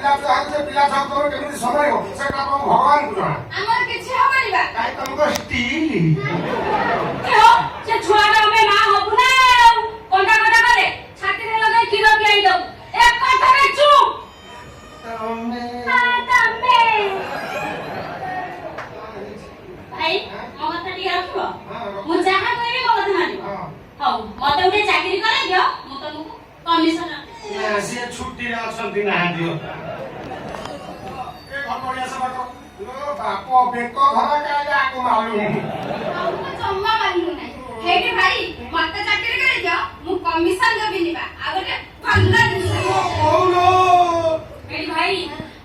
ପିଲା ଛୁଆ ହେଇଛି ପିଲା ଛୁଆ ତମେ କେମିତି ସମ୍ଭାଳିବ ସେଟା ତମ ଭଗବାନଙ୍କୁ ଜଣା। ଆମର କିଛି ହବନି ବା। କାଇଁ ତମକୁ ଷ୍ଟିଲ ସେ ଛୁଆଟା ଆମେ ମା ହବୁ ନା ଆଉ କଣ୍ଟା କଣ୍ଟା କଲେ ଛାତିରେ ଲଗାଇ କ୍ଷୀର ପିଆଇ ଦବୁ ଏ କଥାରେ ଚୁପ। ତମେ ଭାଇ ମୋ କଥା ଟିକେ ରଖିବ ମୁଁ ଯାହା କହିବି ମୋ କଥା ମାନିବ। ହଉ ମତେ ଗୋଟେ ଚାକିରି କରେଇ ଦିଅ ମୁଁ ତମକୁ କମିଶନ ସିଏ ଛୁଟିରେ ଅଛନ୍ତି ନାହାନ୍ତି ଏ ଘଟଣିଆ ସମାଜ ବାପ ବେକ ଧରା କାଇଁ ଆକୁ ମାଲୁମ ଜମା ମାନିବୁ ନାହିଁ। ହେଇଟି ଭାଇ ମତେ ଚାକିରି କରେଇ ଦିଅ ମୁଁ କମିଶନ ଦେବିନି ବା ଆଉ ଗୋଟେ ଭଲ ଜିନିଷ ହେଇଟି ଭାଇ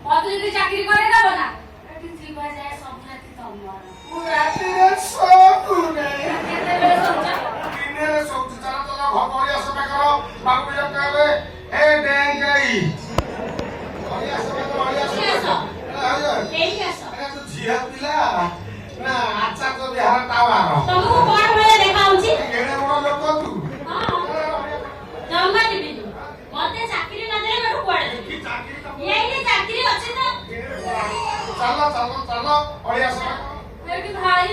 ମତେ ଯଦି ଚାକିରି କରେଇ ଦବ ନା ଏଠି ଥିବା ଯାଏ ସବୁ ରାତି ତମର। ରାତିରେ ଶୋଉନେ କେତେବେଳେ ଶୋଉଛ? ଦିନରେ ଶୋଉଛୁ ଚାଲ ଚାଲ ଘଟଣିଆ ସମାଜ ବାବୁ କହିବେ ଏ ଡେଙ୍ଗେଇ ଝିଅ ପିଲା ନା ଆଚାର୍ଯ୍ୟ ବିହାର ଟାୱାର ତମକୁ କଣ ଭଳିଆ ଦେଖା ହଉଛି? ଏଡେ ବଡ ଲୋକ ତୁ ଜମା ଦେବିନି ମତେ ଚାକିରି ନ ଦେଲେ ମୁଁ କୁଆଡେ ଦେବି? ଏଇଠି ଚାକିରି ଅଛି ତ ଚାଲ ଚାଲ ଚାଲ ଅଳିଆ ସମାଜ ଏଠି ଭାଇ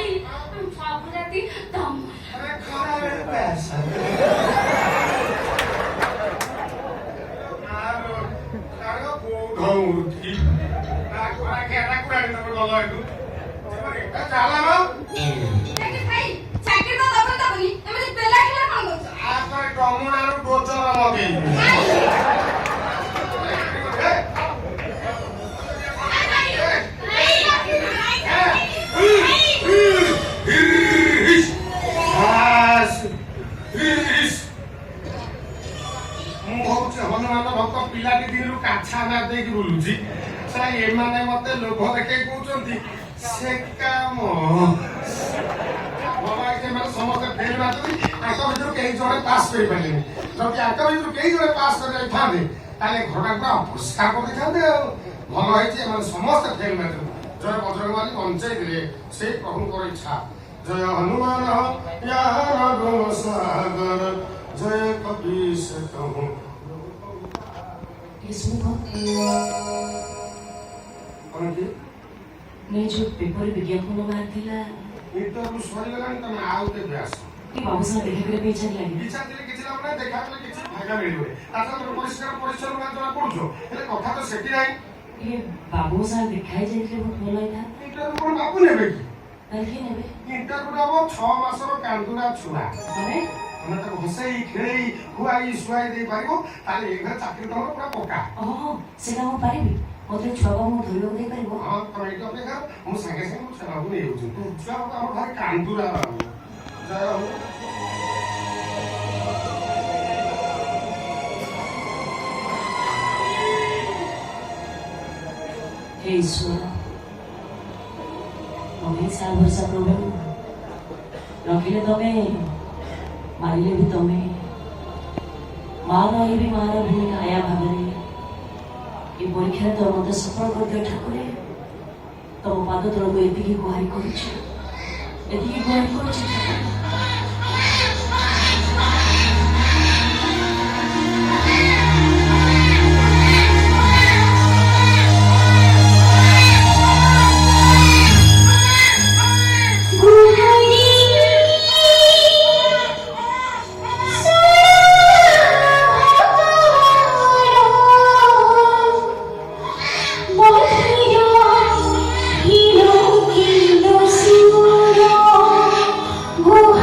ସବୁ ରାତି ତମର। ଖରା ବେଳେ pace Gauti. Aku akhirnya aku dari tempat Allah itu. Jalan lo. Jadi भाई चाकरी तो दबन दबनी एमनी बेला केला कोन करछ? Apa kamu naruh bocor lagi? Hanuman ଭକ୍ତ ପିଲାଟି ଦିନରୁ କାଛା ମାରି ଦେଇକି ବୁଲୁଛି ଏମାନେ ମତେ ଲୋଭ ଦେଖେଇ କହୁଛନ୍ତି ସେ କାମ ସେମାନେ ସମସ୍ତେ ଫେଲ୍ ମାରୁଛନ୍ତି ଆଙ୍କ ଭିତରୁ କେହି ଜଣେ ପାସ୍ କରିପାରିଲେନି ଯଦି ଆଙ୍କ ଭିତରୁ କେହି ଜଣେ ପାସ୍ କରି ଯାଇଥାନ୍ତେ ତାହେଲେ ଘରଟା ପୁରା ଅପରିଷ୍କାର କରିଦେଇଥାନ୍ତେ ଆଉ ଭଲ ହେଇଛି ଏମାନେ ସମସ୍ତେ ଫେଲ୍ ମାରୁଛନ୍ତି ଜୟ ବଜରଙ୍ଗବାଲି ବଞ୍ଚେଇ ଦେଲେ ସେଇ ପ୍ରଭୁଙ୍କର ଇଚ୍ଛା ଜୟ ହନୁମାନ ସାଗର ଜୟ କପିଶ କହୁ मैं जो पेपर विज्ञापन बाहर थिला इंटरव्यू सरीगलानी तमे आउ केबे आस कि बाबू साहब देखा करे बेचन लागी इच्छा दिले किछि लाभ नै देखा दिले किछि भागा मिलिबे आता तो परिष्कार परिच्छन्न मान जरा पडुछो हेले कथा तो सेठी नाही ये बाबू साहब दिखाई जाइले बहुत भलो था इंटरव्यू कोन बाबू नेबे की कलके नेबे इंटरव्यू दाबो 6 मासर कांदुरा छुआ माने ଆମେ ତାକୁ ହସେଇ ଖେଳେଇ ଖୁଆଇ ଶୁଆଇ ଦେଇ ପାରିବ ତାହେଲେ ଏ ଘରେ ଚାକିରି ତମର ପୁରା ପକ୍କା ଓହୋ ସେଟା ମୁଁ ପାରିବି ମତେ ଛୁଆ ବାବୁ ଧରିବାକୁ ଦେଇ ପାରିବ ହଁ ତମେ ଏଇଟା ଅପେକ୍ଷା ମୁଁ ସାଙ୍ଗେ ସାଙ୍ଗେ ମୁଁ ଛୁଆକୁ ନେଇ ଯାଉଛି ଛୁଆ ବାବୁ ଆମର ଭାରି କାନ୍ଦୁରା ବାବୁ ଜୟ ହଉ हे ईश्वर तुम्हें साल वर्षा प्रोब्लेम रखिले तुम्हें मारिले भी तुम्हें मार भी मार भी आया भागरे ये परीक्षा तो मत सफल कर दियो ठाकुरे तुम पाद तलक एतिकी गुहारी करुछि ठाकुर Go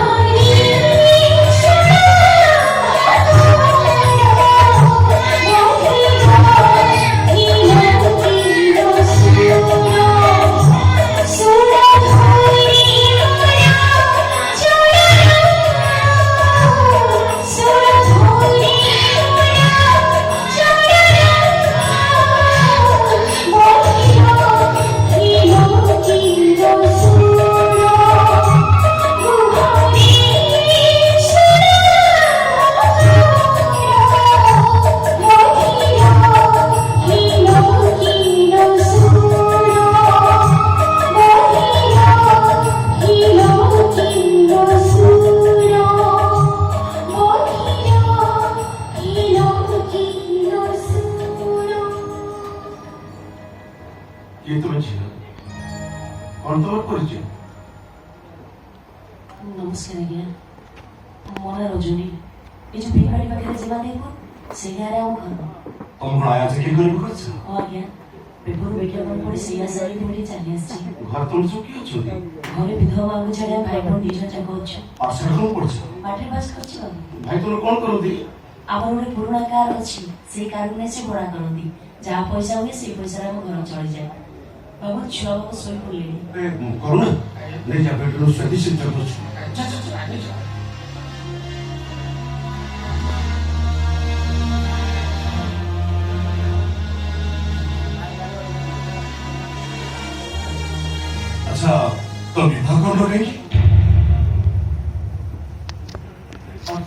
କିଏ ତୁମେ ଝିଅ? କଣ ତମର ପରିଚୟ? ନମସ୍କାର ଆଜ୍ଞା, ମୋ ନାଁ ରଜନୀ। ଏ ଯୋଉ ବିଲବାଡ଼ି ପାଖରେ ଯିବା ନାହିଁ ସେଇ ଗାଁରେ ଆମ ଘର। ତମ କଣ ଆୟା ଚାକିରି କରିବାକୁ କରିଛ? ହଁ ଆଜ୍ଞା, ପେପର ବିଜ୍ଞାପନ ପଢି ସେଇ ଆଶାରେ ଏଠି ଚାଲି ଆସିଛି। ଘରେ ତମର ସବୁ କିଏ ଅଛନ୍ତି? ଘରେ ବିଧବା ମାଙ୍କୁ ଛାଡି ଆମେ ଭାଇ ଭଉଣୀ 2 ଜଣ ଯାକ ଅଛୁ। ପାଠଶାଠ କଣ ପଢିଛ? ମାଟ୍ରିକ ପାସ୍ କରିଛି ବାବୁ। ଭାଇ ତମର କଣ କରନ୍ତି? ଆମର ଗୋଟେ ପୁରୁଣା କାର ଅଛି, ସେଇ କାରକୁ ନେଇ ସେ ଭଡ଼ା କରନ୍ତି। ଯାହା ପଇସା ହୁଏ ସେଇ ପଇସାରେ ଆମ ଘର ଚଳିଯାଏ। ବାବୁ ଛୁଆ ବାବୁ ଶୋଇ ପଡ଼ିଲେଣି। କରୁନା ନେଇଯା ବେଡରୁମ ସ୍ୱାଦିଷ୍ଟ କରୁଛୁ। ଆଚ୍ଛା ତ ବିବାହ କଣ କାହିଁକି?